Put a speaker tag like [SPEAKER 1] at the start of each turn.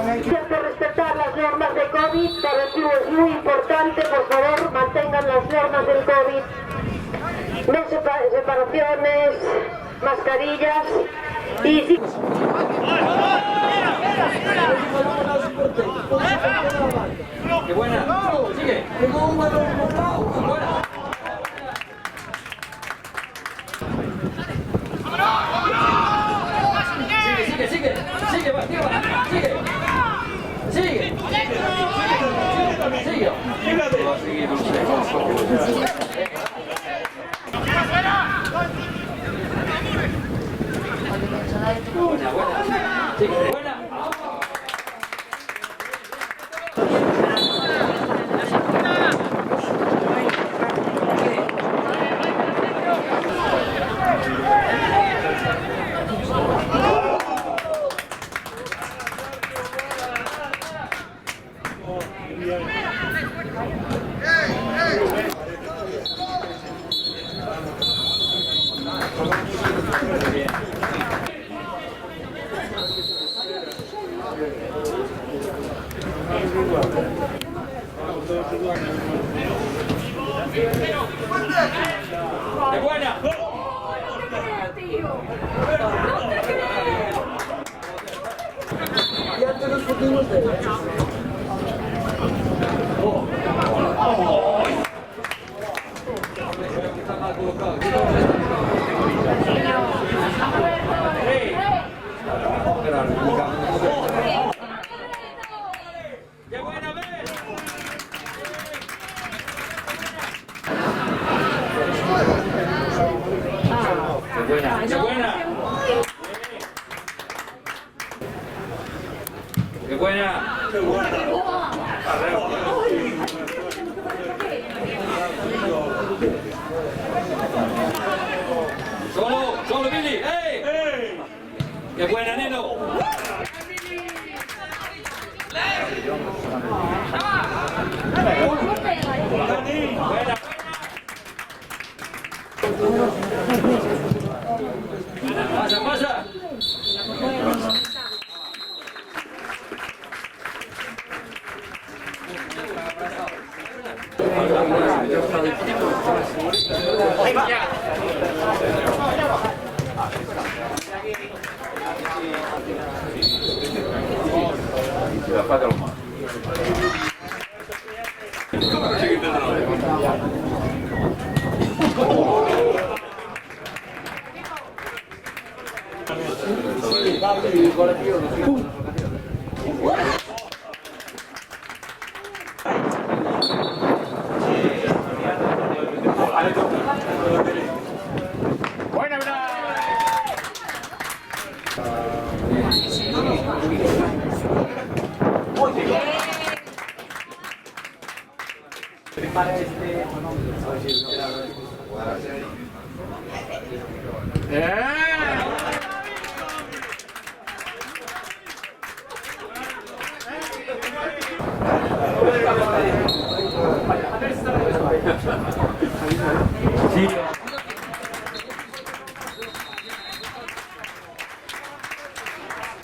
[SPEAKER 1] Hay que respetar las normas de COVID, colectivo es muy importante, por favor mantengan las normas del COVID, no separaciones, mascarillas y sí.
[SPEAKER 2] ¡Qué buena! ¡Sigue! ¡Buena! Sigue, sigue, sigue, va, sigue, sigue, sigue, buena, buena, sigue, buena. ¡Qué buena!
[SPEAKER 3] Ya te nos pusimos de
[SPEAKER 2] ¡Qué buena vez! ¡Qué buena! ¡Qué buena! ¡Qué buena! ¡Qué buena! ¡Solo, Billy! ¡Ey! ¡Qué buena, neno! ¡Buena! ¡Pasa, pasa!
[SPEAKER 4] Buena,
[SPEAKER 2] Sí.